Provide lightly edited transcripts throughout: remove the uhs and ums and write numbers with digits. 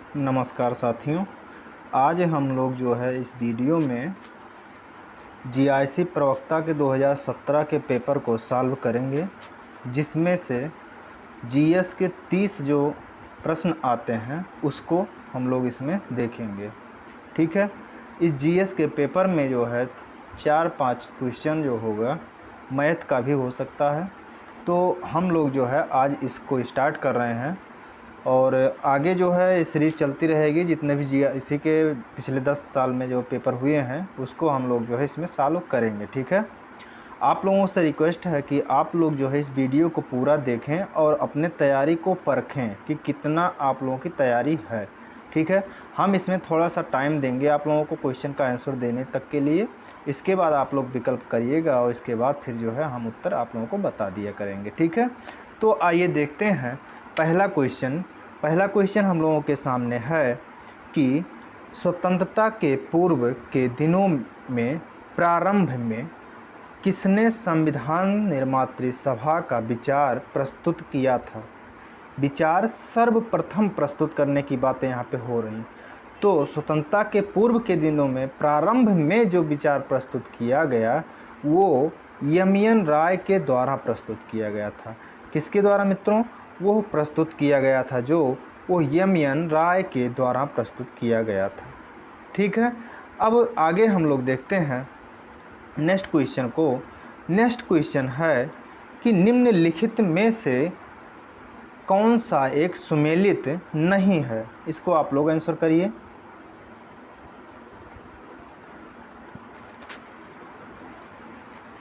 नमस्कार साथियों। आज हम लोग जो है इस वीडियो में जीआईसी प्रवक्ता के 2017 के पेपर को सॉल्व करेंगे, जिसमें से जीएस के 30 जो प्रश्न आते हैं उसको हम लोग इसमें देखेंगे। ठीक है। इस जीएस के पेपर में जो है 4-5 क्वेश्चन जो होगा मैथ का भी हो सकता है। तो हम लोग जो है आज इसको स्टार्ट कर रहे हैं और आगे जो है सीरीज़ चलती रहेगी। जितने भी जीआईसी के पिछले 10 साल में जो पेपर हुए हैं उसको हम लोग जो है इसमें सॉल्व करेंगे। ठीक है। आप लोगों से रिक्वेस्ट है कि आप लोग जो है इस वीडियो को पूरा देखें और अपने तैयारी को परखें कि कितना आप लोगों की तैयारी है। ठीक है। हम इसमें थोड़ा सा टाइम देंगे आप लोगों को क्वेश्चन का आंसर देने तक के लिए। इसके बाद आप लोग विकल्प करिएगा और इसके बाद फिर जो है हम उत्तर आप लोगों को बता दिया करेंगे। ठीक है। तो आइए देखते हैं पहला क्वेश्चन हम लोगों के सामने है कि स्वतंत्रता के पूर्व के दिनों में प्रारंभ में किसने संविधान निर्मात्री सभा का विचार प्रस्तुत किया था। विचार सर्वप्रथम प्रस्तुत करने की बातें यहाँ पे हो रही। तो स्वतंत्रता के पूर्व के दिनों में प्रारंभ में जो विचार प्रस्तुत किया गया वो यमियन राय के द्वारा प्रस्तुत किया गया था। किसके द्वारा मित्रों? वो प्रस्तुत किया गया था जो वो यमियन राय के द्वारा प्रस्तुत किया गया था। ठीक है। अब आगे हम लोग देखते हैं नेक्स्ट क्वेश्चन को। नेक्स्ट क्वेश्चन है कि निम्नलिखित में से कौन सा एक सुमेलित नहीं है। इसको आप लोग आंसर करिए।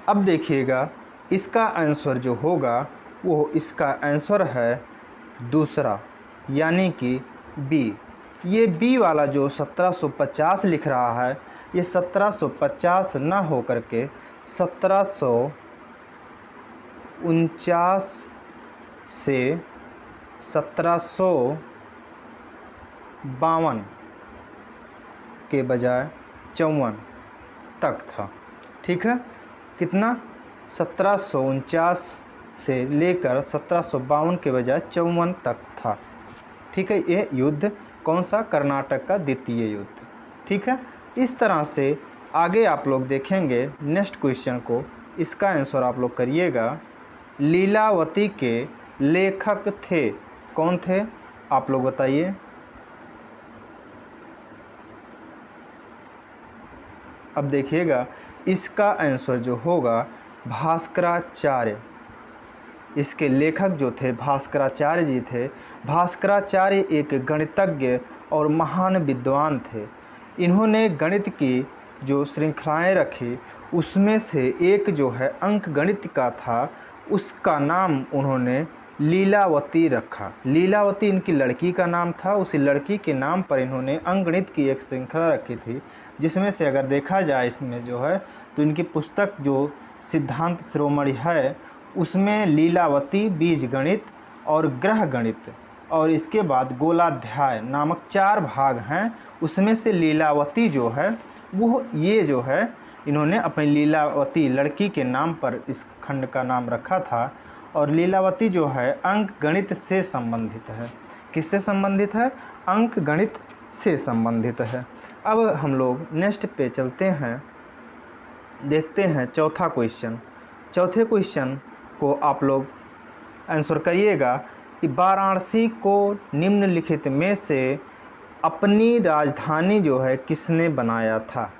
अब देखिएगा इसका आंसर जो होगा वो इसका आंसर है दूसरा, यानी कि बी। ये बी वाला जो 1750 लिख रहा है ये 1750 ना हो करके 1749 से 1752 के बजाय 54 तक था। ठीक है। कितना? 1749 से लेकर 1752 के बजाय 54 तक था। ठीक है। ये युद्ध कौन सा? कर्नाटक का द्वितीय युद्ध। ठीक है। इस तरह से आगे आप लोग देखेंगे नेक्स्ट क्वेश्चन को। इसका आंसर आप लोग करिएगा। लीलावती के लेखक थे कौन थे? आप लोग बताइए। अब देखिएगा इसका आंसर जो होगा भास्कराचार्य। इसके लेखक जो थे भास्कराचार्य जी थे। भास्कराचार्य एक गणितज्ञ और महान विद्वान थे। इन्होंने गणित की जो श्रृंखलाएं रखी उसमें से एक जो है अंक गणित का था, उसका नाम उन्होंने लीलावती रखा। लीलावती इनकी लड़की का नाम था। उसी लड़की के नाम पर इन्होंने अंकगणित की एक श्रृंखला रखी थी, जिसमें से अगर देखा जाए इसमें जो है तो इनकी पुस्तक जो सिद्धांत शिरोमणि है उसमें लीलावती, बीजगणित और ग्रह गणित और इसके बाद गोलाध्याय नामक 4 भाग हैं। उसमें से लीलावती जो है वो ये जो है इन्होंने अपनी लीलावती लड़की के नाम पर इस खंड का नाम रखा था। और लीलावती जो है अंक गणित से संबंधित है। किससे संबंधित है? अंक गणित से संबंधित है। अब हम लोग नेक्स्ट पे चलते हैं, देखते हैं चौथा क्वेश्चन। चौथे क्वेश्चन को आप लोग आंसर करिएगा कि वाराणसी को निम्नलिखित में से अपनी राजधानी जो है किसने बनाया था।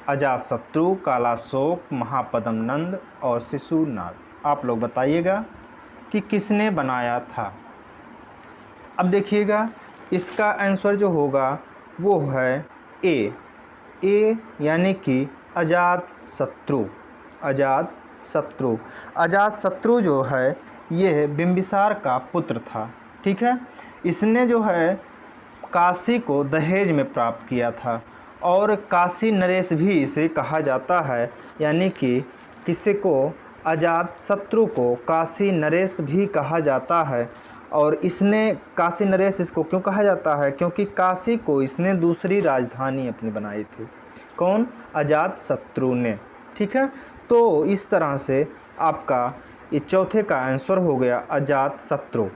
अजातशत्रु, कालाशोक, महापद्म नंद और शिशुनाग। आप लोग बताइएगा कि किसने बनाया था। अब देखिएगा इसका आंसर जो होगा वो है ए यानी कि अजातशत्रु। अजातशत्रु जो है ये बिंबिसार का पुत्र था। ठीक है। इसने जो है काशी को दहेज में प्राप्त किया था और काशी नरेश भी इसे कहा जाता है, यानी कि किसी को अजातशत्रु को काशी नरेश भी कहा जाता है। और इसने काशी नरेश इसको क्यों कहा जाता है? क्योंकि काशी को इसने दूसरी राजधानी अपनी बनाई थी। कौन? अजातशत्रु ने। ठीक है। तो इस तरह से आपका ये चौथे का आंसर हो गया अजातशत्रु।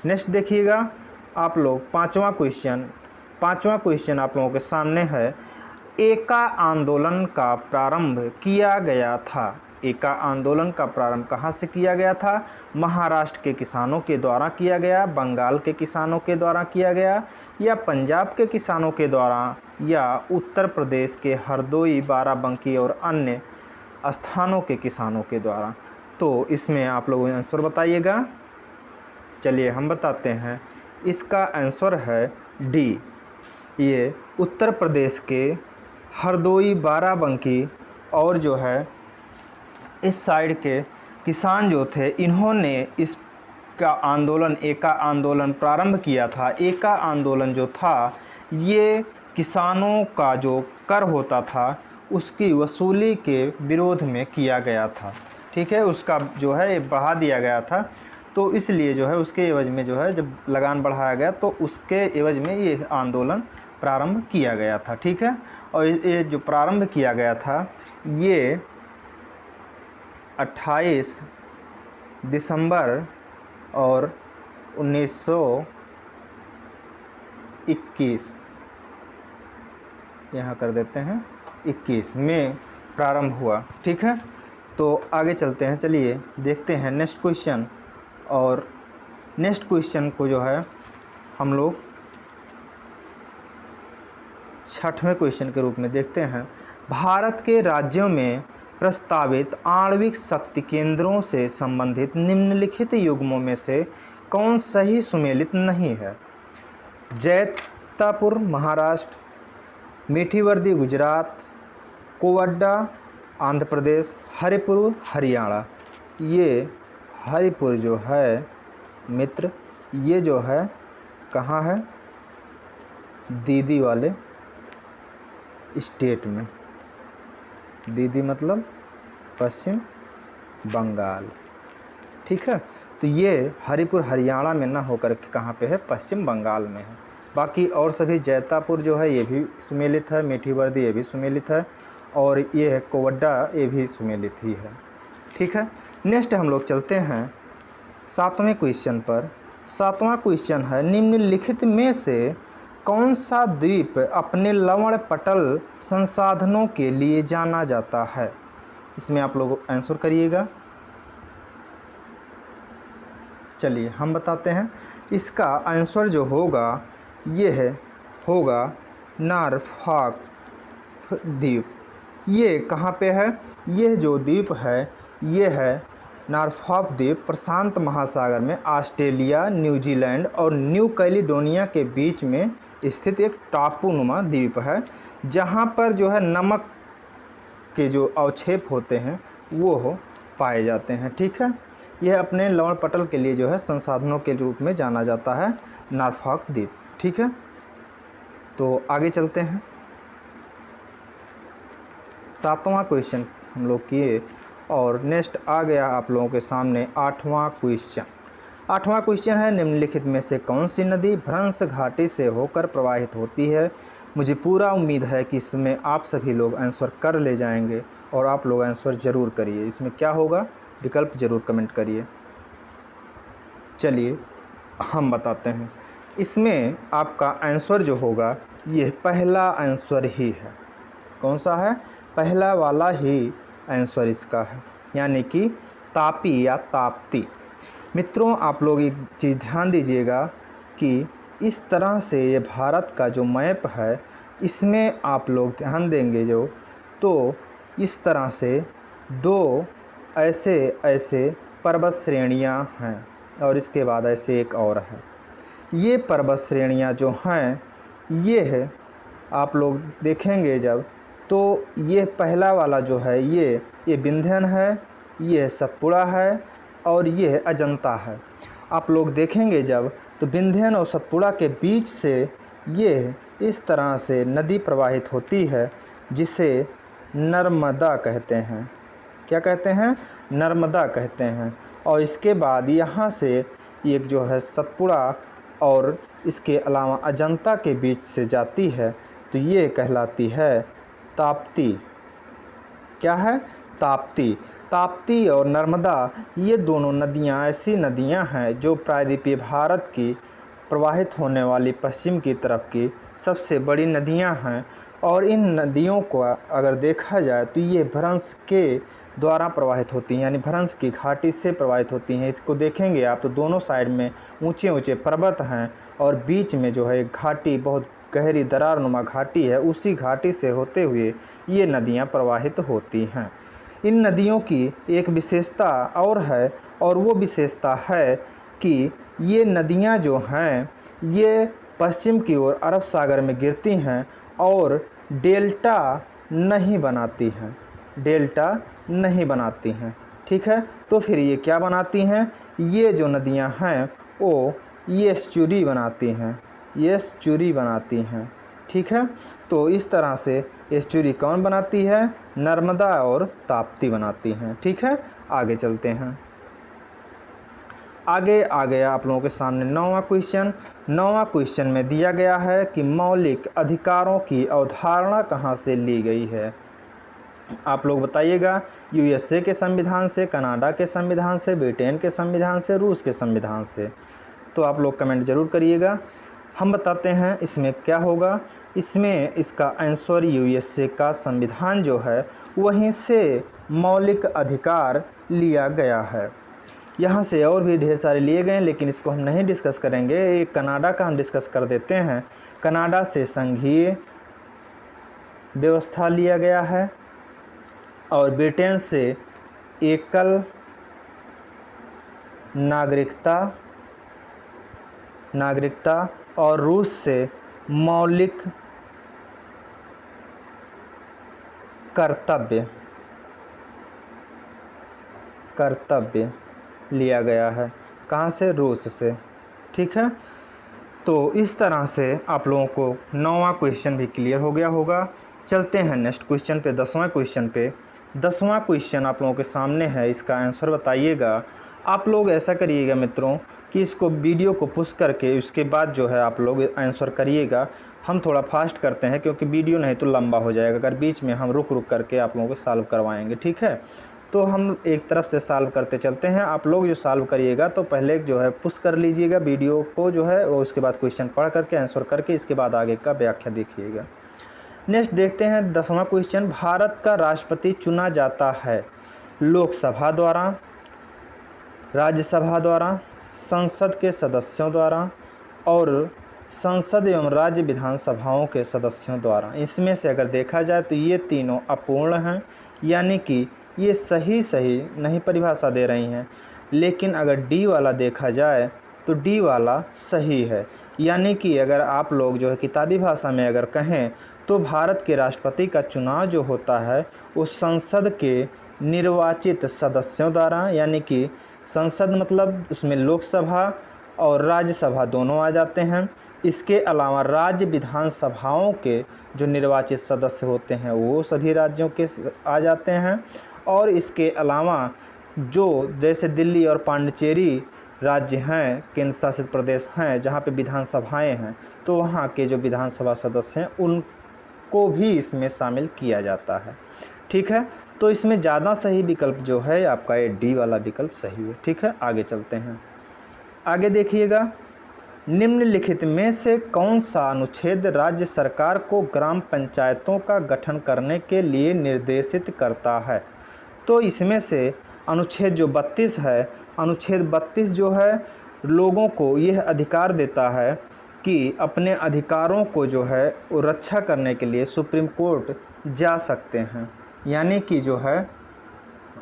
नेक्स्ट देखिएगा पांचवा क्वेश्चन आप लोगों के सामने है। एका आंदोलन का प्रारंभ किया गया था। एका आंदोलन का प्रारंभ कहाँ से किया गया था? महाराष्ट्र के किसानों के द्वारा किया गया, बंगाल के किसानों के द्वारा किया गया, या पंजाब के किसानों के द्वारा, या उत्तर प्रदेश के हरदोई, बाराबंकी और अन्य स्थानों के किसानों के द्वारा। तो इसमें आप लोग आंसर बताइएगा। चलिए हम बताते हैं। इसका आंसर है डी। ये उत्तर प्रदेश के हरदोई, बाराबंकी और जो है इस साइड के किसान जो थे, इन्होंने इसका आंदोलन, एका आंदोलन प्रारंभ किया था। एका आंदोलन जो था ये किसानों का जो कर होता था उसकी वसूली के विरोध में किया गया था। ठीक है, उसका जो है ये बढ़ा दिया गया था, तो इसलिए जो है उसके एवज में जो है जब लगान बढ़ाया गया तो उसके एवज में ये आंदोलन प्रारंभ किया गया था। ठीक है, और ये जो प्रारंभ किया गया था ये 28 दिसंबर और 1921 यहाँ कर देते हैं 21 में प्रारंभ हुआ। ठीक है, तो आगे चलते हैं। चलिए देखते हैं नेक्स्ट क्वेश्चन। और नेक्स्ट क्वेश्चन को जो है हम लोग 6वें क्वेश्चन के रूप में देखते हैं। भारत के राज्यों में प्रस्तावित आणविक शक्ति केंद्रों से संबंधित निम्नलिखित युग्मों में से कौन सही सुमेलित नहीं है? जैतापुर महाराष्ट्र, मीठीवर्दी गुजरात, कोवड्डा आंध्र प्रदेश, हरिपुर हरियाणा। ये हरिपुर जो है मित्र, ये जो है कहाँ है? दीदी वाले स्टेट में। दीदी मतलब पश्चिम बंगाल। ठीक है, तो ये हरिपुर हरियाणा में ना होकर के कहाँ पे है? पश्चिम बंगाल में है। बाकी और सभी जैतापुर जो है ये भी सुमेलित है, मीठीवर्दी ये भी सुमेलित है, और ये है कोवड्डा ये भी सुमेलित ही है। ठीक है, नेक्स्ट हम लोग चलते हैं 7वें क्वेश्चन पर। 7वां क्वेश्चन है, निम्नलिखित में से कौन सा द्वीप अपने लवण पटल संसाधनों के लिए जाना जाता है? इसमें आप लोग आंसर करिएगा। चलिए हम बताते हैं। इसका आंसर जो होगा ये होगा नॉरफॉक द्वीप। ये कहाँ पे है? यह जो द्वीप है ये है नॉरफॉक द्वीप, प्रशांत महासागर में ऑस्ट्रेलिया, न्यूजीलैंड और न्यू कैलिडोनिया के बीच में स्थित एक टापूनुमा द्वीप है, जहाँ पर जो है नमक के जो अवक्षेप होते हैं वो पाए जाते हैं। ठीक है, यह अपने लवण पटल के लिए जो है संसाधनों के रूप में जाना जाता है, नॉरफॉक द्वीप। ठीक है, तो आगे चलते हैं। 7वां क्वेश्चन हम लोग किए और नेक्स्ट आ गया आप लोगों के सामने 8वां क्वेश्चन। 8वां क्वेश्चन है, निम्नलिखित में से कौन सी नदी भ्रंश घाटी से होकर प्रवाहित होती है? मुझे पूरा उम्मीद है कि इसमें आप सभी लोग आंसर कर ले जाएंगे, और आप लोग आंसर ज़रूर करिए। इसमें क्या होगा विकल्प ज़रूर कमेंट करिए। चलिए हम बताते हैं। इसमें आपका आंसर जो होगा ये पहला आंसर ही है। कौन सा है? पहला वाला ही आंसर इसका है, यानी कि तापी या ताप्ती। मित्रों आप लोग एक चीज़ ध्यान दीजिएगा कि इस तरह से ये भारत का जो मैप है इसमें आप लोग ध्यान देंगे जो, तो इस तरह से दो ऐसे पर्वत श्रेणियाँ हैं, और इसके बाद ऐसे एक और है। ये पर्वत श्रेणियाँ जो हैं ये है आप लोग देखेंगे जब, तो ये पहला वाला जो है ये विंध्यन है, ये सतपुड़ा है, और ये अजंता है। आप लोग देखेंगे जब तो विंध्यन और सतपुड़ा के बीच से ये इस तरह से नदी प्रवाहित होती है, जिसे नर्मदा कहते हैं। क्या कहते हैं? नर्मदा कहते हैं। और इसके बाद यहाँ से एक जो है सतपुड़ा और इसके अलावा अजंता के बीच से जाती है, तो ये कहलाती है ताप्ती। क्या है? ताप्ती। ताप्ती और नर्मदा ये दोनों नदियाँ ऐसी नदियाँ हैं जो प्रायद्वीपीय भारत की प्रवाहित होने वाली पश्चिम की तरफ की सबसे बड़ी नदियां हैं। और इन नदियों को अगर देखा जाए तो ये भ्रंश के द्वारा प्रवाहित होती हैं, यानी भ्रंश की घाटी से प्रवाहित होती हैं। इसको देखेंगे आप तो दोनों साइड में ऊंचे ऊंचे पर्वत हैं और बीच में जो है घाटी, बहुत गहरी दरारनुमा घाटी है। उसी घाटी से होते हुए ये नदियाँ प्रवाहित होती हैं। इन नदियों की एक विशेषता और है, और वो विशेषता है कि ये नदियाँ जो हैं ये पश्चिम की ओर अरब सागर में गिरती हैं और डेल्टा नहीं बनाती हैं, डेल्टा नहीं बनाती हैं। ठीक है, तो फिर ये क्या बनाती हैं? ये जो नदियाँ हैं वो ये एस्चुरी बनाती हैं, ये एस्चुरी बनाती हैं। ठीक है, तो इस तरह से एस्चुरी कौन बनाती है? नर्मदा और ताप्ती बनाती हैं। ठीक है, आगे चलते हैं। आगे आ गया आप लोगों के सामने 9वां क्वेश्चन। 9वां क्वेश्चन में दिया गया है कि मौलिक अधिकारों की अवधारणा कहाँ से ली गई है। आप लोग बताइएगा, यूएसए के संविधान से, कनाडा के संविधान से, ब्रिटेन के संविधान से, रूस के संविधान से। तो आप लोग कमेंट ज़रूर करिएगा। हम बताते हैं इसमें क्या होगा। इसमें इसका आंसर यूएसए का संविधान जो है वहीं से मौलिक अधिकार लिया गया है। यहाँ से और भी ढेर सारे लिए गए हैं, लेकिन इसको हम नहीं डिस्कस करेंगे। एक कनाडा का हम डिस्कस कर देते हैं। कनाडा से संघीय व्यवस्था लिया गया है, और ब्रिटेन से एकल नागरिकता, और रूस से मौलिक कर्तव्य लिया गया है। कहाँ से? रूस से। ठीक है, तो इस तरह से आप लोगों को 9वां क्वेश्चन भी क्लियर हो गया होगा। चलते हैं नेक्स्ट क्वेश्चन पे, 10वां क्वेश्चन पे। 10वां क्वेश्चन आप लोगों के सामने है, इसका आंसर बताइएगा। आप लोग ऐसा करिएगा मित्रों कि इसको वीडियो को पुश करके उसके बाद जो है आप लोग आंसर करिएगा। हम थोड़ा फास्ट करते हैं क्योंकि वीडियो नहीं तो लंबा हो जाएगा अगर बीच में हम रुक करके आप लोगों को सॉल्व करवाएंगे। ठीक है, तो हम एक तरफ से सॉल्व करते चलते हैं। आप लोग जो सॉल्व करिएगा तो पहले जो है पुश कर लीजिएगा वीडियो को जो है, और उसके बाद क्वेश्चन पढ़ करके आंसर करके इसके बाद आगे का व्याख्या देखिएगा। नेक्स्ट देखते हैं 10वां क्वेश्चन। भारत का राष्ट्रपति चुना जाता है लोकसभा द्वारा, राज्यसभा द्वारा, संसद के सदस्यों द्वारा और संसद एवं राज्य विधानसभाओं के सदस्यों द्वारा। इसमें से अगर देखा जाए तो ये तीनों अपूर्ण हैं, यानी कि ये सही नहीं परिभाषा दे रही हैं। लेकिन अगर डी वाला देखा जाए तो डी वाला सही है, यानी कि अगर आप लोग जो है किताबी भाषा में अगर कहें तो भारत के राष्ट्रपति का चुनाव जो होता है वो संसद के निर्वाचित सदस्यों द्वारा, यानी कि संसद मतलब उसमें लोकसभा और राज्यसभा दोनों आ जाते हैं। इसके अलावा राज्य विधानसभाओं के जो निर्वाचित सदस्य होते हैं वो सभी राज्यों के आ जाते हैं। और इसके अलावा जो जैसे दिल्ली और पांडिचेरी राज्य हैं, केंद्र शासित प्रदेश हैं जहाँ पे विधानसभाएं हैं, तो वहाँ के जो विधानसभा सदस्य हैं उनको भी इसमें शामिल किया जाता है। ठीक है, तो इसमें ज़्यादा सही विकल्प जो है आपका ये डी वाला विकल्प सही है। ठीक है, आगे चलते हैं। आगे देखिएगा, निम्नलिखित में से कौन सा अनुच्छेद राज्य सरकार को ग्राम पंचायतों का गठन करने के लिए निर्देशित करता है। तो इसमें से अनुच्छेद जो 32 है, अनुच्छेद 32 जो है लोगों को यह अधिकार देता है कि अपने अधिकारों को जो है वो रक्षा करने के लिए सुप्रीम कोर्ट जा सकते हैं। यानी कि जो है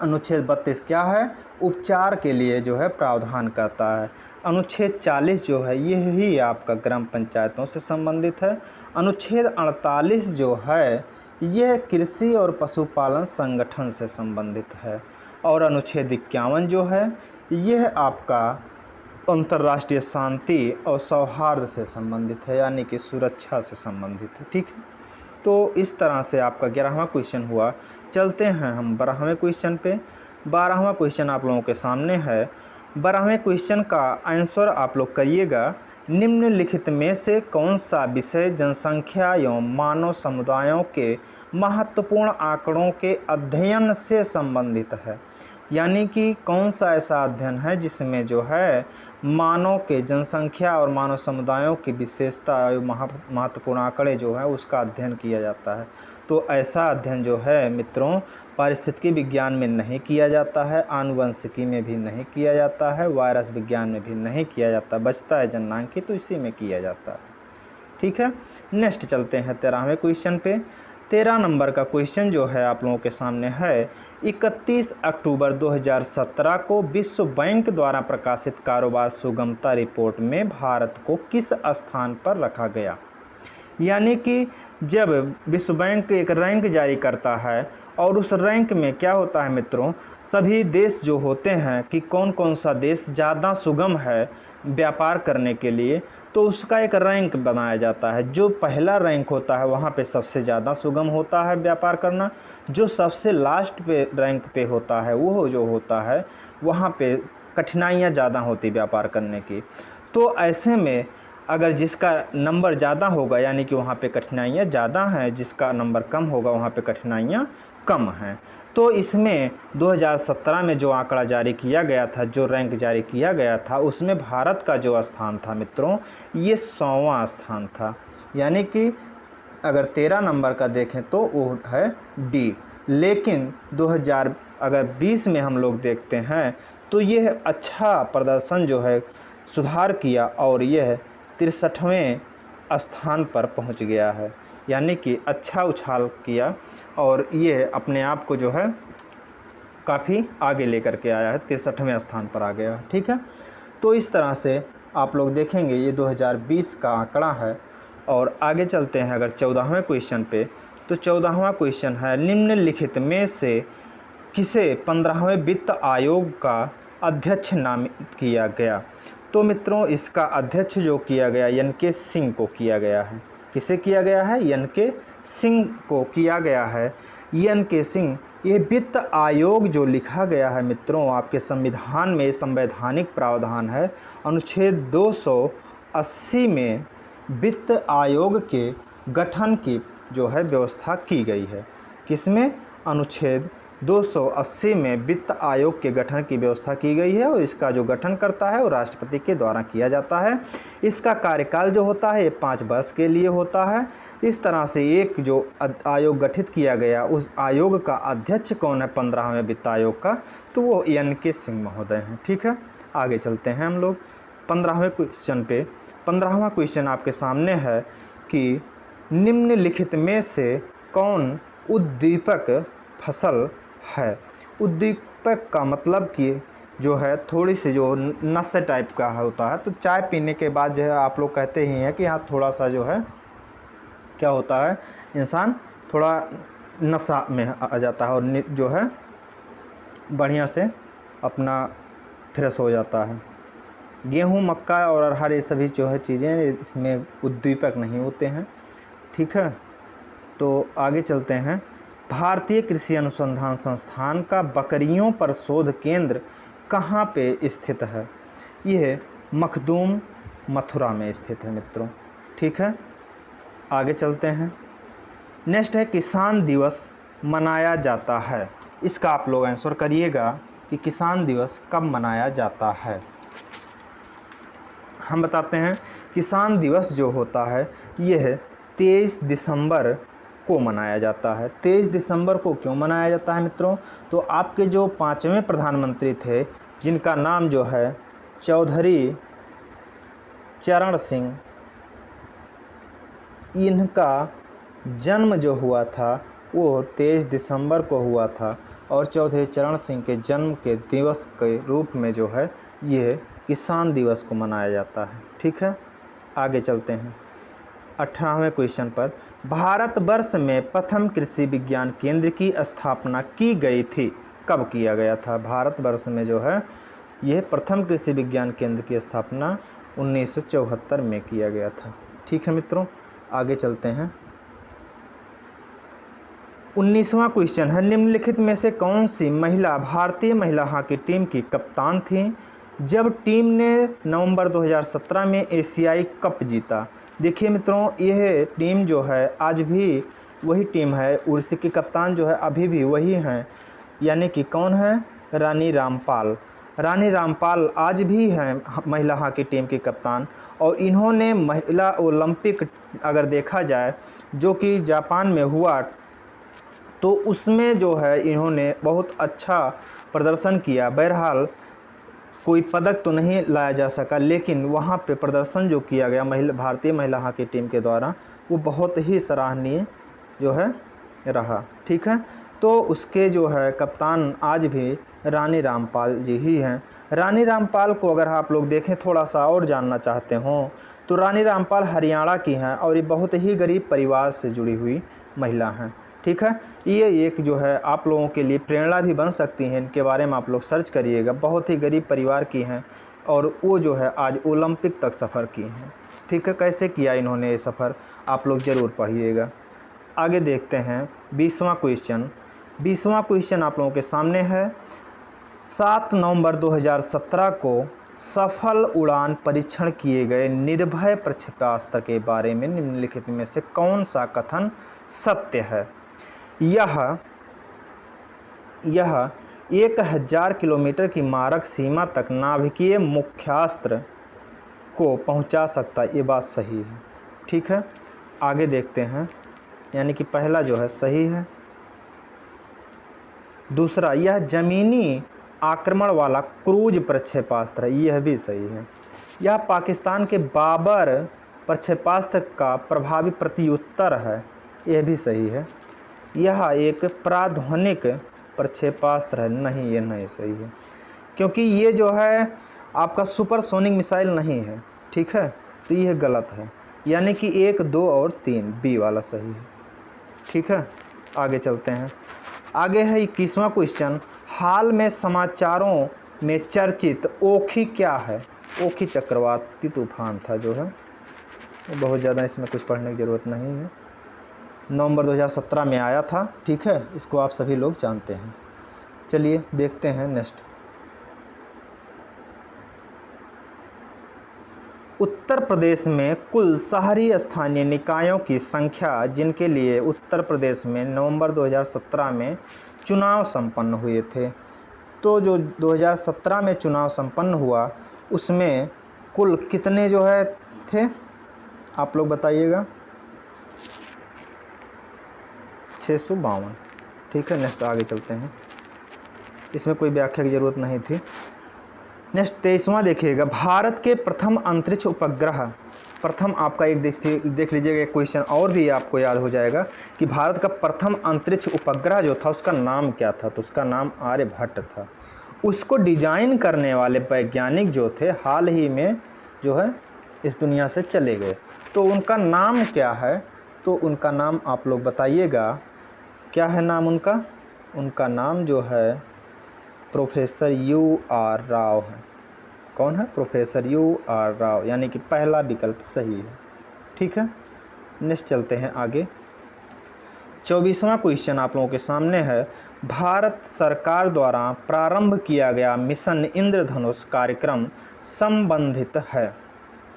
अनुच्छेद 32 क्या है? उपचार के लिए जो है प्रावधान करता है। अनुच्छेद 40 जो है यही आपका ग्राम पंचायतों से संबंधित है। अनुच्छेद 48 जो है यह कृषि और पशुपालन संगठन से संबंधित है। और अनुच्छेद 51 जो है यह आपका अंतर्राष्ट्रीय शांति और सौहार्द से संबंधित है, यानी कि सुरक्षा से संबंधित है। ठीक है, तो इस तरह से आपका 11वां क्वेश्चन हुआ। चलते हैं हम 12वें क्वेश्चन पे। 12वां क्वेश्चन आप लोगों के सामने है। 12वें क्वेश्चन का आंसर आप लोग करिएगा, निम्नलिखित में से कौन सा विषय जनसंख्या एवं मानव समुदायों के महत्वपूर्ण आंकड़ों के अध्ययन से संबंधित है। यानी कि कौन सा ऐसा अध्ययन है जिसमें जो है मानव के जनसंख्या और मानव समुदायों की विशेषता और महत्वपूर्ण आंकड़े जो है उसका अध्ययन किया जाता है। तो ऐसा अध्ययन जो है मित्रों पारिस्थितिकी विज्ञान में नहीं किया जाता है, आनुवंशिकी में भी नहीं किया जाता है, वायरस विज्ञान में भी नहीं किया जाता, बचता है जननांगी तो इसी में किया जाता है। ठीक है, नेक्स्ट चलते हैं 13वें क्वेश्चन पे। 13 नंबर का क्वेश्चन जो है आप लोगों के सामने है, 31 अक्टूबर 2017 को विश्व बैंक द्वारा प्रकाशित कारोबार सुगमता रिपोर्ट में भारत को किस स्थान पर रखा गया। यानी कि जब विश्व बैंक एक रैंक जारी करता है और उस रैंक में क्या होता है मित्रों, सभी देश जो होते हैं कि कौन कौन सा देश ज़्यादा सुगम है व्यापार करने के लिए, तो उसका एक रैंक बनाया जाता है। जो पहला रैंक होता है वहाँ पे सबसे ज़्यादा सुगम होता है व्यापार करना, जो सबसे लास्ट पे रैंक पे होता है वो जो होता है वहाँ पे कठिनाइयाँ ज़्यादा होती व्यापार करने की। तो ऐसे में अगर जिसका नंबर ज़्यादा होगा यानी कि वहाँ पे कठिनाइयाँ ज़्यादा हैं, जिसका नंबर कम होगा वहाँ पे कठिनाइयाँ कम हैं। तो इसमें 2017 में जो आंकड़ा जारी किया गया था, जो रैंक जारी किया गया था, उसमें भारत का जो स्थान था मित्रों ये 100वां स्थान था। यानी कि अगर 13 नंबर का देखें तो वो है डी। लेकिन 2020 में हम लोग देखते हैं तो यह अच्छा प्रदर्शन जो है सुधार किया और यह 63वें स्थान पर पहुंच गया है। यानी कि अच्छा उछाल किया और ये अपने आप को जो है काफ़ी आगे लेकर के आया है, 63वें स्थान पर आ गया। ठीक है, तो इस तरह से आप लोग देखेंगे ये 2020 का आंकड़ा है। और आगे चलते हैं अगर 14वें क्वेश्चन पे, तो 14वां क्वेश्चन है, निम्नलिखित में से किसे 15वें वित्त आयोग का अध्यक्ष नामित किया गया। तो मित्रों इसका अध्यक्ष जो किया गया एन.के. सिंह को किया गया है। किसे किया गया है? एन.के. सिंह को किया गया है। एन.के. सिंह, ये वित्त आयोग जो लिखा गया है मित्रों आपके संविधान में, संवैधानिक प्रावधान है अनुच्छेद 280 में वित्त आयोग के गठन की जो है व्यवस्था की गई है। किसमें? अनुच्छेद 280 में वित्त आयोग के गठन की व्यवस्था की गई है और इसका जो गठन करता है वो राष्ट्रपति के द्वारा किया जाता है। इसका कार्यकाल जो होता है ये 5 वर्ष के लिए होता है। इस तरह से एक जो आयोग गठित किया गया उस आयोग का अध्यक्ष कौन है 15वें वित्त आयोग का, तो वो एन.के. सिंह महोदय हैं। ठीक है, आगे चलते हैं हम लोग 15वें क्वेश्चन पे। 15वां क्वेश्चन आपके सामने है कि निम्नलिखित में से कौन उद्दीपक फसल है। उद्दीपक का मतलब कि जो है थोड़ी सी जो नशे टाइप का होता है, तो चाय पीने के बाद जो है आप लोग कहते ही हैं कि हाँ थोड़ा सा जो है क्या होता है, इंसान थोड़ा नशा में आ जाता है और जो है बढ़िया से अपना फ्रेश हो जाता है। गेहूँ, मक्का और अरहर ये सभी जो है चीज़ें इसमें उद्दीपक नहीं होते हैं। ठीक है, तो आगे चलते हैं। भारतीय कृषि अनुसंधान संस्थान का बकरियों पर शोध केंद्र कहाँ पे स्थित है? यह मखदूम, मथुरा में स्थित है मित्रों। ठीक है, आगे चलते हैं। नेक्स्ट है किसान दिवस मनाया जाता है। इसका आप लोग आंसर करिएगा कि किसान दिवस कब मनाया जाता है। हम बताते हैं, किसान दिवस जो होता है यह 23 दिसंबर को मनाया जाता है। 23 दिसंबर को क्यों मनाया जाता है मित्रों? तो आपके जो 5वें प्रधानमंत्री थे जिनका नाम जो है चौधरी चरण सिंह, इनका जन्म जो हुआ था वो 23 दिसंबर को हुआ था और चौधरी चरण सिंह के जन्म के दिवस के रूप में जो है ये किसान दिवस को मनाया जाता है। ठीक है, आगे चलते हैं 18वें क्वेश्चन पर। भारतवर्ष में प्रथम कृषि विज्ञान केंद्र की स्थापना की गई थी। कब किया गया था? भारतवर्ष में जो है यह प्रथम कृषि विज्ञान केंद्र की स्थापना 1974 में किया गया था। ठीक है मित्रों, आगे चलते हैं। 19वां क्वेश्चन है, निम्नलिखित में से कौन सी महिला भारतीय महिला हॉकी टीम की कप्तान थी जब टीम ने नवंबर 2017 में एशियाई कप जीता? देखिए मित्रों, यह टीम जो है आज भी वही टीम है और इसकी कप्तान जो है अभी भी वही हैं। यानी कि कौन है? रानी रामपाल। रानी रामपाल आज भी हैं महिला हॉकी टीम की कप्तान, और इन्होंने महिला ओलंपिक अगर देखा जाए जो कि जापान में हुआ, तो उसमें जो है इन्होंने बहुत अच्छा प्रदर्शन किया। बहरहाल कोई पदक तो नहीं लाया जा सका, लेकिन वहाँ पे प्रदर्शन जो किया गया भारतीय महिला हॉकी टीम के द्वारा वो बहुत ही सराहनीय जो है रहा। ठीक है, तो उसके जो है कप्तान आज भी रानी रामपाल जी ही हैं। रानी रामपाल को अगर आप लोग देखें, थोड़ा सा और जानना चाहते हों, तो रानी रामपाल हरियाणा की हैं और ये बहुत ही गरीब परिवार से जुड़ी हुई महिला हैं। ठीक है, ये एक जो है आप लोगों के लिए प्रेरणा भी बन सकती हैं, इनके बारे में आप लोग सर्च करिएगा। बहुत ही गरीब परिवार की हैं और वो जो है आज ओलंपिक तक सफ़र की हैं। ठीक है, कैसे किया इन्होंने ये सफ़र, आप लोग ज़रूर पढ़िएगा। आगे देखते हैं 20वां क्वेश्चन। 20वां क्वेश्चन आप लोगों के सामने है। 7 नवंबर 2017 को सफल उड़ान परीक्षण किए गए निर्भय प्रक्षेपास्त्र के बारे में निम्नलिखित में से कौन सा कथन सत्य है? यह 1000 किलोमीटर की मारक सीमा तक नाभिकीय मुख्यास्त्र को पहुंचा सकता है, ये बात सही है। ठीक है, आगे देखते हैं, यानी कि पहला जो है सही है। दूसरा, यह ज़मीनी आक्रमण वाला क्रूज प्रक्षेपास्त्र है, यह भी सही है। यह पाकिस्तान के बाबर प्रक्षेपास्त्र का प्रभावी प्रत्युत्तर है, यह भी सही है। यह एक प्राध्वनिक प्रक्षेपास्त्र है, नहीं, ये नहीं सही है, क्योंकि ये जो है आपका सुपरसोनिक मिसाइल नहीं है। ठीक है, तो यह गलत है, यानी कि 1, 2 और 3 बी वाला सही है। ठीक है, आगे चलते हैं। आगे है 21वां क्वेश्चन। हाल में समाचारों में चर्चित ओखी क्या है? ओखी चक्रवाती तूफान था जो है, बहुत ज़्यादा इसमें कुछ पढ़ने की ज़रूरत नहीं है। नवंबर 2017 में आया था। ठीक है, इसको आप सभी लोग जानते हैं। चलिए देखते हैं नेक्स्ट। उत्तर प्रदेश में कुल शहरी स्थानीय निकायों की संख्या जिनके लिए उत्तर प्रदेश में नवंबर 2017 में चुनाव संपन्न हुए थे, तो जो 2017 में चुनाव संपन्न हुआ उसमें कुल कितने जो है थे, आप लोग बताइएगा। 652। ठीक है, नेक्स्ट आगे चलते हैं, इसमें कोई व्याख्या की ज़रूरत नहीं थी। नेक्स्ट 23वां देखिएगा। भारत के प्रथम अंतरिक्ष उपग्रह, प्रथम आपका एक देख लीजिएगा, एक क्वेश्चन और भी आपको याद हो जाएगा कि भारत का प्रथम अंतरिक्ष उपग्रह जो था उसका नाम क्या था, तो उसका नाम आर्यभट्ट था। उसको डिजाइन करने वाले वैज्ञानिक जो थे हाल ही में जो है इस दुनिया से चले गए, तो उनका नाम क्या है? तो उनका नाम आप लोग बताइएगा, क्या है नाम उनका? उनका नाम जो है प्रोफेसर U.R. राव है। कौन है? Professor U.R. राव, यानी कि पहला विकल्प सही है। ठीक है, नेक्स्ट चलते हैं आगे। 24वां क्वेश्चन आप लोगों के सामने है। भारत सरकार द्वारा प्रारंभ किया गया मिशन इंद्रधनुष कार्यक्रम संबंधित है।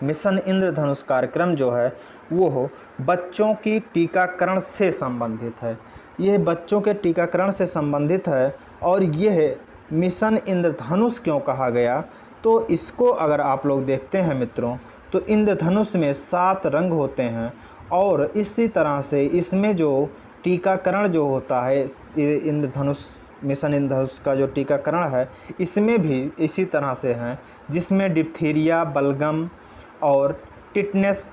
मिशन इंद्रधनुष कार्यक्रम जो है वो बच्चों की टीकाकरण से संबंधित है। यह बच्चों के टीकाकरण से संबंधित है, और यह मिशन इंद्रधनुष क्यों कहा गया, तो इसको अगर आप लोग देखते हैं मित्रों, तो इंद्रधनुष में 7 रंग होते हैं, और इसी तरह से इसमें जो टीकाकरण जो होता है इंद्रधनुष, मिशन इंद्रधनुष का जो टीकाकरण है इसमें भी इसी तरह से हैं, जिसमें डिप्थीरिया, बलगम और टिटनेस,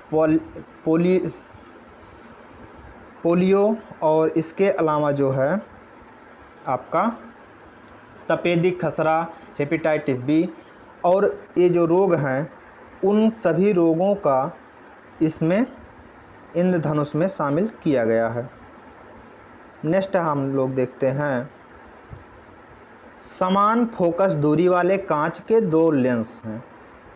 पोलियो, और इसके अलावा जो है आपका तपेदिक खसरा, हेपेटाइटिस बी, और ये जो रोग हैं उन सभी रोगों का इसमें इंद्रधनुष में शामिल किया गया है। नेक्स्ट हम लोग देखते हैं, समान फोकस दूरी वाले कांच के 2 लेंस हैं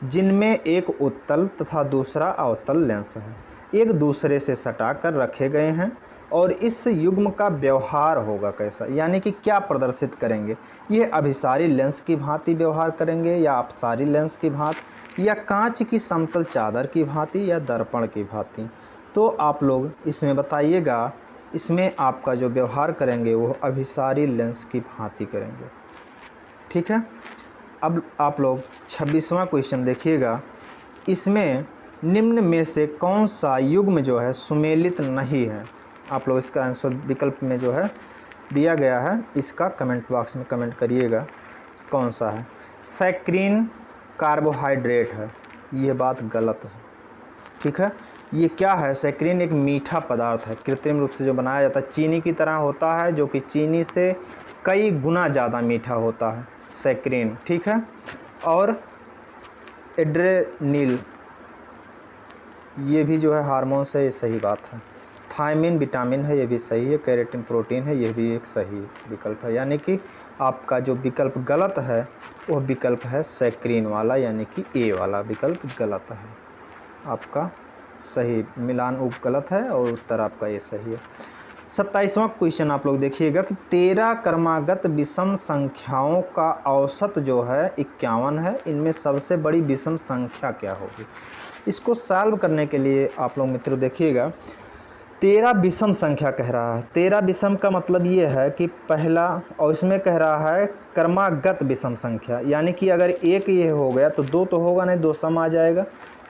जिनमें एक उत्तल तथा दूसरा अवतल लेंस है, एक दूसरे से सटा कर रखे गए हैं, और इस युग्म का व्यवहार होगा कैसा, यानी कि क्या प्रदर्शित करेंगे? ये अभिसारी लेंस की भांति व्यवहार करेंगे, या अपसारी लेंस की भांति, या कांच की समतल चादर की भांति, या दर्पण की भांति? तो आप लोग इसमें बताइएगा, इसमें आपका जो व्यवहार करेंगे वो अभिसारी लेंस की भांति करेंगे। ठीक है। अब आप लोग 26वां क्वेश्चन देखिएगा। इसमें निम्न में से कौन सा युग्म जो है सुमेलित नहीं है? आप लोग इसका आंसर विकल्प में जो है दिया गया है, इसका कमेंट बॉक्स में कमेंट करिएगा कौन सा है। सैक्रीन कार्बोहाइड्रेट है, ये बात गलत है। ठीक है, ये क्या है? सैक्रीन एक मीठा पदार्थ है, कृत्रिम रूप से जो बनाया जाता है, चीनी की तरह होता है, जो कि चीनी से कई गुना ज़्यादा मीठा होता है सैक्रीन। ठीक है, और एड्रेनिल, ये भी जो है हार्मोन से, ये सही बात है। थायमिन विटामिन है, ये भी सही है। केराटिन प्रोटीन है, ये भी एक सही विकल्प है। यानी कि आपका जो विकल्प गलत है वह विकल्प है सैक्रीन वाला, यानी कि ए वाला विकल्प गलत है। आपका सही मिलान उप गलत है और उत्तर आपका ये सही है। 27वां क्वेश्चन आप लोग देखिएगा कि 13 क्रमागत विषम संख्याओं का औसत जो है 51 है। इनमें सबसे बड़ी विषम संख्या क्या होगी? इसको सॉल्व करने के लिए आप लोग मित्रों देखिएगा, 13 विषम संख्या कह रहा है। 13 विषम का मतलब ये है कि पहला, और इसमें कह रहा है क्रमागत विषम संख्या, यानी कि अगर एक ये हो गया तो दो तो होगा नहीं, दो सम आ जाएगा,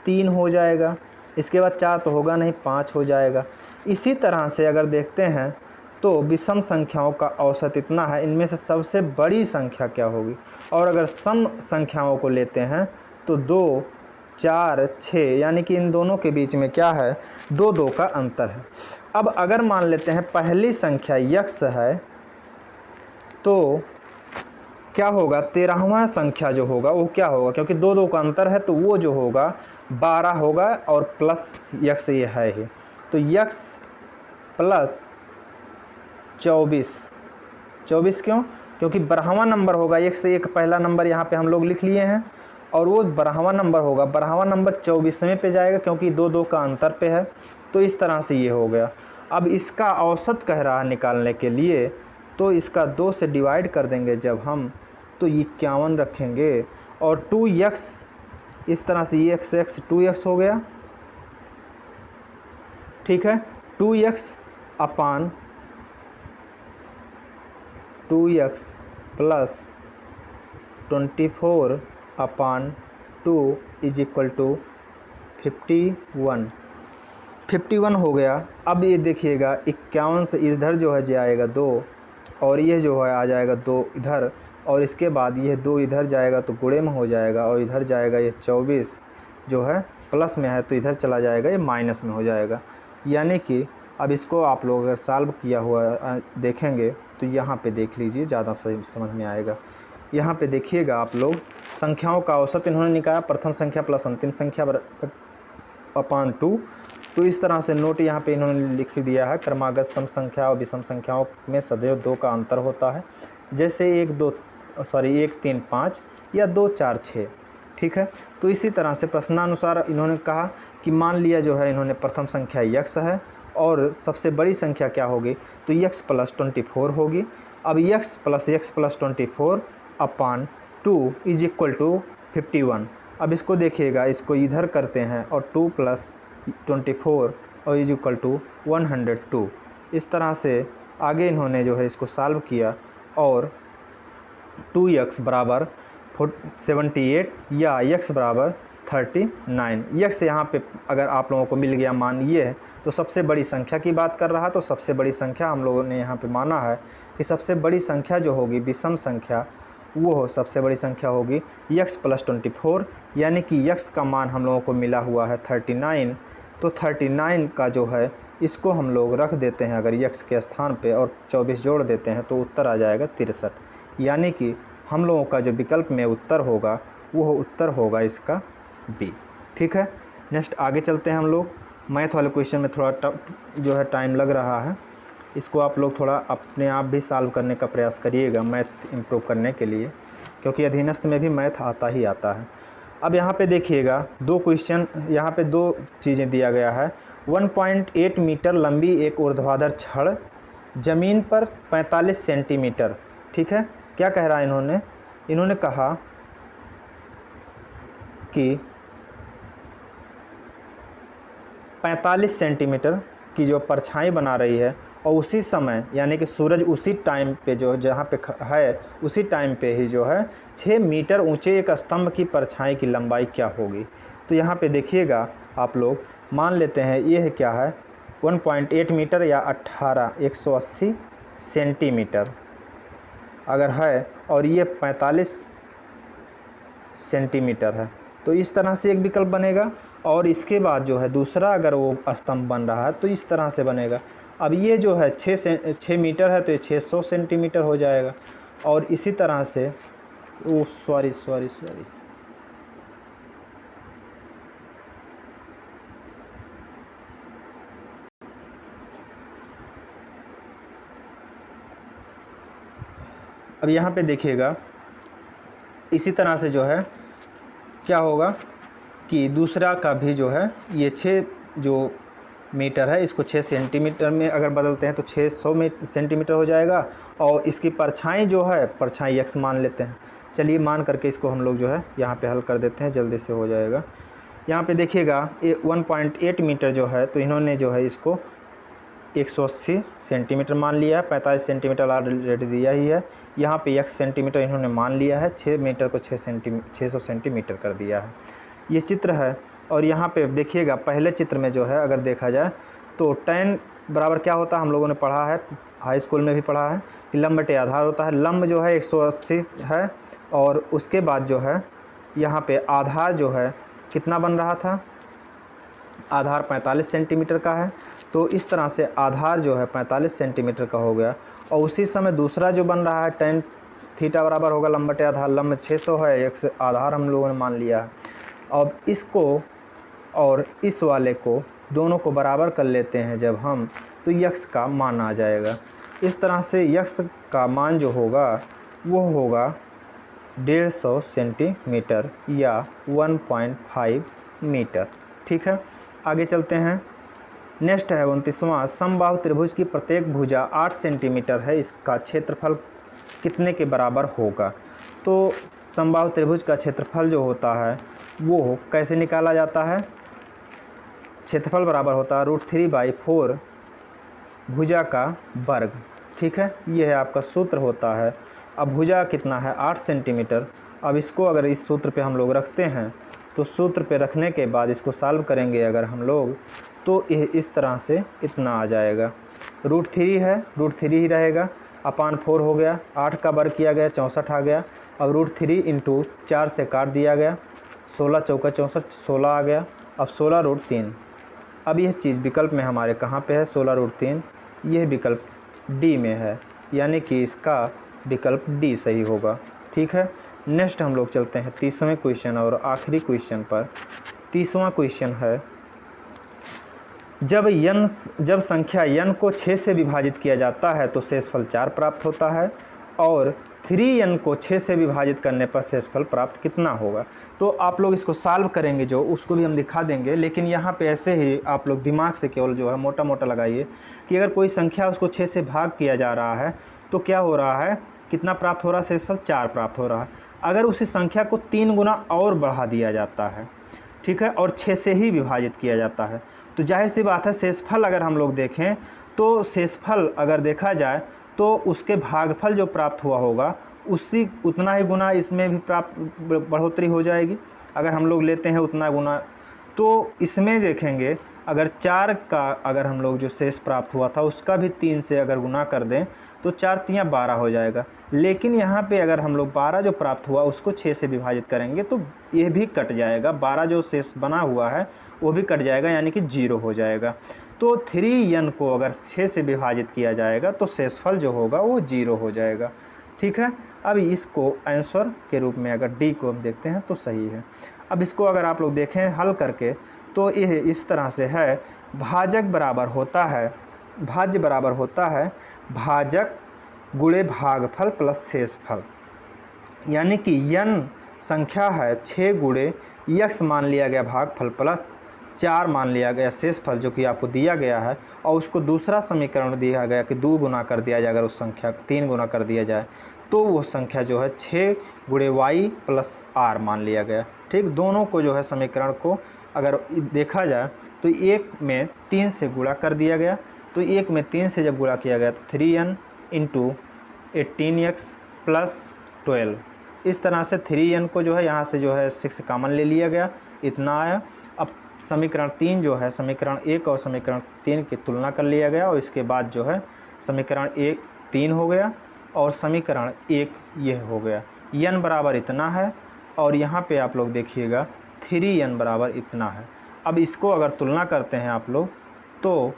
3 हो जाएगा, इसके बाद 4 तो होगा नहीं, 5 हो जाएगा। इसी तरह से अगर देखते हैं तो विषम संख्याओं का औसत इतना है, इनमें से सबसे बड़ी संख्या क्या होगी? और अगर सम संख्याओं को लेते हैं तो 2, 4, 6, यानी कि इन दोनों के बीच में क्या है? 2 का अंतर है। अब अगर मान लेते हैं पहली संख्या यक्स है तो क्या होगा? 13वां संख्या जो होगा वो क्या होगा? क्योंकि 2 का अंतर है तो वो जो होगा 12 होगा, और प्लस यक्स ये है ही, तो यक्स प्लस 24। 24 क्यों? क्योंकि 12वां नंबर होगा, एक से एक पहला नंबर यहाँ पे हम लोग लिख लिए हैं, और वो 12वां नंबर होगा, 12वां नंबर 24वें पे जाएगा, क्योंकि 2 का अंतर पे है। तो इस तरह से ये हो गया। अब इसका औसत कह रहा है निकालने के लिए, तो इसका 2 से डिवाइड कर देंगे जब हम, तो 51 रखेंगे, और 2x, इस तरह से ये x 2x हो गया। ठीक है, 2x upon 2x plus 24 upon 2 is equal to 51 हो गया। अब ये देखिएगा 51 से इधर जो है जाएगा 2, और ये जो है आ जाएगा 2 इधर, और इसके बाद ये 2 इधर जाएगा तो गुणे में हो जाएगा, और इधर जाएगा ये 24 जो है प्लस में है तो इधर चला जाएगा, ये माइनस में हो जाएगा। यानी कि अब इसको आप लोग अगर सॉल्व किया हुआ देखेंगे तो यहाँ पे देख लीजिए, ज़्यादा सही समझ में आएगा। यहाँ पे देखिएगा आप लोग, संख्याओं का औसत इन्होंने निकाला, प्रथम संख्या प्लस अंतिम संख्या अपान 2। तो इस तरह से नोट यहाँ पे इन्होंने लिख दिया है, क्रमागत सम संख्या और विषम संख्याओं में सदैव 2 का अंतर होता है, जैसे 1 3 5 या 2 4 6। ठीक है, तो इसी तरह से प्रश्नानुसार इन्होंने कहा कि मान लिया जो है इन्होंने प्रथम संख्या यक्स है, और सबसे बड़ी संख्या क्या होगी? तो यक्स प्लस 24 होगी। अब x plus 24 upon 2 is equal to 51। अब इसको देखिएगा, इसको इधर करते हैं, और 2 प्लस 24 और इज इक्वल टू 102। इस तरह से आगे इन्होंने जो है इसको सॉल्व किया, और 2x बराबर 78 या x बराबर 39। यक्स यहाँ पे अगर आप लोगों को मिल गया मान ये है, तो सबसे बड़ी संख्या की बात कर रहा है, तो सबसे बड़ी संख्या हम लोगों ने यहाँ पे माना है कि सबसे बड़ी संख्या जो होगी विषम संख्या, वो सबसे बड़ी संख्या होगी x प्लस 24, यानी कि x का मान हम लोगों को मिला हुआ है 39। तो 39 का जो है इसको हम लोग रख देते हैं अगर x के स्थान पे, और 24 जोड़ देते हैं तो उत्तर आ जाएगा 63। यानी कि हम लोगों का जो विकल्प में उत्तर होगा वो उत्तर होगा इसका बी। ठीक है, नेक्स्ट आगे चलते हैं हम लोग। मैथ वाले क्वेश्चन में थोड़ा जो है टाइम लग रहा है, इसको आप लोग थोड़ा अपने आप भी सॉल्व करने का प्रयास करिएगा मैथ इम्प्रूव करने के लिए, क्योंकि अधीनस्थ में भी मैथ आता ही आता है। अब यहाँ पे देखिएगा 2 क्वेश्चन, यहाँ पे 2 चीज़ें दिया गया है। 1.8 मीटर लंबी एक ऊर्ध्वाधर छड़ ज़मीन पर 45 सेंटीमीटर। ठीक है, क्या कह रहा है इन्होंने कहा कि 45 सेंटीमीटर की जो परछाई बना रही है और उसी समय यानी कि सूरज उसी टाइम पे जो जहाँ पे है उसी टाइम पे ही जो है 6 मीटर ऊंचे एक स्तंभ की परछाई की लंबाई क्या होगी। तो यहाँ पे देखिएगा आप लोग, मान लेते हैं ये है क्या है 1.8 मीटर या 180 सेंटीमीटर अगर है, और ये 45 सेंटीमीटर है, तो इस तरह से एक विकल्प बनेगा। और इसके बाद जो है दूसरा अगर वो स्तंभ बन रहा है तो इस तरह से बनेगा। अब ये जो है 6 मीटर है तो ये 600 सेंटीमीटर हो जाएगा। और इसी तरह से सॉरी अब यहाँ पे देखिएगा इसी तरह से जो है क्या होगा कि दूसरा का भी जो है ये 6 जो मीटर है इसको 6 सेंटीमीटर में अगर बदलते हैं तो 600 सेंटीमीटर हो जाएगा। और इसकी परछाई जो है परछाई x मान लेते हैं। चलिए मान करके इसको हम लोग जो है यहाँ पे हल कर देते हैं, जल्दी से हो जाएगा। यहाँ पे देखिएगा 1.8 मीटर जो है तो इन्होंने जो है इसको 180 सेंटीमीटर मान लिया है, 45 सेंटीमीटर ऑलरेडी दिया ही है। यहाँ पे x सेंटीमीटर इन्होंने मान लिया है, 6 मीटर को 600 सेंटीमीटर कर दिया है। ये चित्र है। और यहाँ पे देखिएगा पहले चित्र में जो है अगर देखा जाए तो tan बराबर क्या होता है, हम लोगों ने पढ़ा है, हाई स्कूल में भी पढ़ा है कि लंब बटे आधार होता है। लंब जो है 180 है और उसके बाद जो है यहाँ पे आधार जो है कितना बन रहा था, आधार 45 सेंटीमीटर का है। तो इस तरह से आधार जो है 45 सेंटीमीटर का हो गया। और उसी समय दूसरा जो बन रहा है tan थीटा बराबर होगा लंब बटे आधार, लंब 600 है, एक आधार हम लोगों ने मान लिया है। अब इसको और इस वाले को दोनों को बराबर कर लेते हैं जब हम, तो यक्स का मान आ जाएगा। इस तरह से यक्स का मान जो होगा वो होगा 150 सेंटीमीटर या 1.5 मीटर। ठीक है, आगे चलते हैं। नेक्स्ट है 29वां, समबाहु त्रिभुज की प्रत्येक भुजा 8 सेंटीमीटर है, इसका क्षेत्रफल कितने के बराबर होगा। तो समबाहु त्रिभुज का क्षेत्रफल जो होता है वो कैसे निकाला जाता है, क्षेत्रफल बराबर होता है √3/4 भुजा का वर्ग। ठीक है, ये है आपका सूत्र होता है। अब भुजा कितना है 8 सेंटीमीटर। अब इसको अगर इस सूत्र पे हम लोग रखते हैं तो सूत्र पे रखने के बाद इसको सॉल्व करेंगे अगर हम लोग तो इस तरह से इतना आ जाएगा। √3 है, √3 ही रहेगा, अपान 4 हो गया, 8 का वर्ग किया गया 64 आ गया। अब √3 इंटू 4 से काट दिया गया, 16 चौका 64, 16 आ गया। अब 16√3, अब यह चीज़ विकल्प में हमारे कहाँ पे है 16√3, यह विकल्प डी में है, यानी कि इसका विकल्प डी सही होगा। ठीक है, नेक्स्ट हम लोग चलते हैं 30वें क्वेश्चन और आखिरी क्वेश्चन पर। 30वां क्वेश्चन है, जब संख्या n को 6 से विभाजित किया जाता है तो शेषफल 4 प्राप्त होता है और 3n को 6 से विभाजित करने पर शेषफल प्राप्त कितना होगा। तो आप लोग इसको सॉल्व करेंगे जो उसको भी हम दिखा देंगे, लेकिन यहाँ पे ऐसे ही आप लोग दिमाग से केवल जो है मोटा मोटा लगाइए कि अगर कोई संख्या उसको 6 से भाग किया जा रहा है तो क्या हो रहा है, कितना प्राप्त हो रहा है, शेषफल 4 प्राप्त हो रहा है। अगर उसी संख्या को 3 गुना और बढ़ा दिया जाता है, ठीक है, और 6 से ही विभाजित किया जाता है तो जाहिर सी बात है शेषफल अगर हम लोग देखें तो शेषफल अगर देखा जाए तो उसके भागफल जो प्राप्त हुआ होगा उसी उतना ही गुना इसमें भी प्राप्त बढ़ोतरी हो जाएगी। अगर हम लोग लेते हैं उतना गुना, तो इसमें देखेंगे अगर 4 का अगर हम लोग जो शेष प्राप्त हुआ था उसका भी 3 से अगर गुना कर दें तो 4 तियाँ 12 हो जाएगा। लेकिन यहाँ पे अगर हम लोग 12 जो प्राप्त हुआ उसको 6 से विभाजित करेंगे तो ये भी कट जाएगा, 12 जो शेष बना हुआ है वो भी कट जाएगा, यानी कि 0 हो जाएगा। तो 3n को अगर 6 से विभाजित किया जाएगा तो शेषफल जो होगा वो 0 हो जाएगा। ठीक है, अब इसको आंसर के रूप में अगर डी को हम देखते हैं तो सही है। अब इसको अगर आप लोग देखें हल करके तो यह इस तरह से है, भाज्य बराबर होता है भाजक गुणे भागफल प्लस शेषफल, यानी कि n संख्या है 6 गुणे यक्स मान लिया गया भागफल प्लस 4 मान लिया गया शेषफल जो कि आपको दिया गया है, और उसको दूसरा समीकरण दिया गया कि 2 गुना कर दिया जाए, अगर उस संख्या को 3 गुना कर दिया जाए तो वो संख्या जो है 6 गुणे y प्लस r मान लिया गया। ठीक, दोनों को जो है समीकरण को अगर देखा जाए तो एक में 3 से गुणा कर दिया गया, तो 1 में 3 से जब गुणा किया गया तो 3n इंटू 18x प्लस 12, इस तरह से 3n को जो है यहाँ से जो है 6 कॉमन ले लिया गया, इतना आया। अब समीकरण 3 जो है समीकरण 1 और समीकरण 3 की तुलना कर लिया गया और इसके बाद जो है समीकरण 1 3 हो गया और समीकरण 1 यह हो गया। n बराबर इतना है और यहाँ पे आप लोग देखिएगा 3n बराबर इतना है। अब इसको अगर तुलना करते हैं आप लोग तो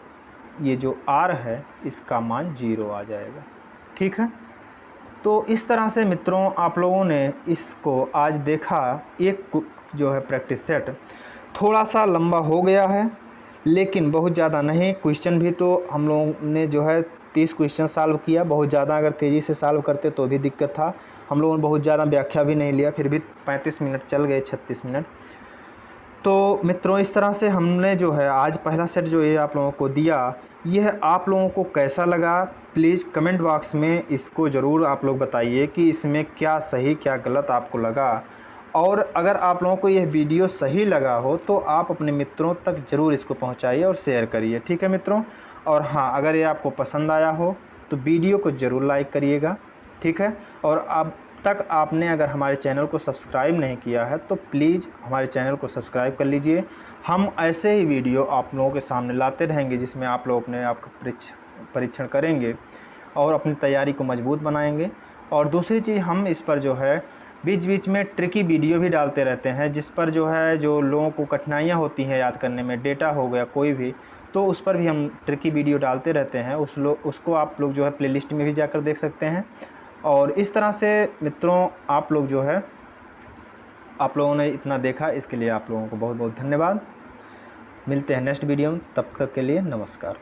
ये जो r है इसका मान 0 आ जाएगा। ठीक है, तो इस तरह से मित्रों आप लोगों ने इसको आज देखा। एक जो है प्रैक्टिस सेट थोड़ा सा लंबा हो गया है लेकिन बहुत ज़्यादा नहीं। क्वेश्चन भी तो हम लोगों ने जो है 30 क्वेश्चन सॉल्व किया। बहुत ज़्यादा अगर तेज़ी से सॉल्व करते तो भी दिक्कत था। हम लोगों ने बहुत ज़्यादा व्याख्या भी नहीं लिया, फिर भी 35 मिनट चल गए, 36 मिनट। तो मित्रों इस तरह से हमने जो है आज पहला सेट जो ये आप लोगों को दिया, यह आप लोगों को कैसा लगा प्लीज़ कमेंट बॉक्स में इसको ज़रूर आप लोग बताइए कि इसमें क्या सही क्या गलत आपको लगा। और अगर आप लोगों को यह वीडियो सही लगा हो तो आप अपने मित्रों तक ज़रूर इसको पहुंचाइए और शेयर करिए। ठीक है मित्रों, और हाँ अगर ये आपको पसंद आया हो तो वीडियो को ज़रूर लाइक करिएगा। ठीक है, और अब तक आपने अगर हमारे चैनल को सब्सक्राइब नहीं किया है तो प्लीज़ हमारे चैनल को सब्सक्राइब कर लीजिए। हम ऐसे ही वीडियो आप लोगों के सामने लाते रहेंगे जिसमें आप लोग अपने आप का परीक्षण करेंगे और अपनी तैयारी को मजबूत बनाएंगे। और दूसरी चीज़ हम इस पर जो है बीच बीच में ट्रिकी वीडियो भी डालते रहते हैं जिस पर जो है जो लोगों को कठिनाइयाँ होती हैं याद करने में, डेटा हो गया कोई भी, तो उस पर भी हम ट्रिकी वीडियो डालते रहते हैं। उसको आप लोग जो है प्लेलिस्ट में भी जाकर देख सकते हैं। और इस तरह से मित्रों आप लोग जो है आप लोगों ने इतना देखा, इसके लिए आप लोगों को बहुत बहुत धन्यवाद। मिलते हैं नेक्स्ट वीडियो में, तब तक के लिए नमस्कार।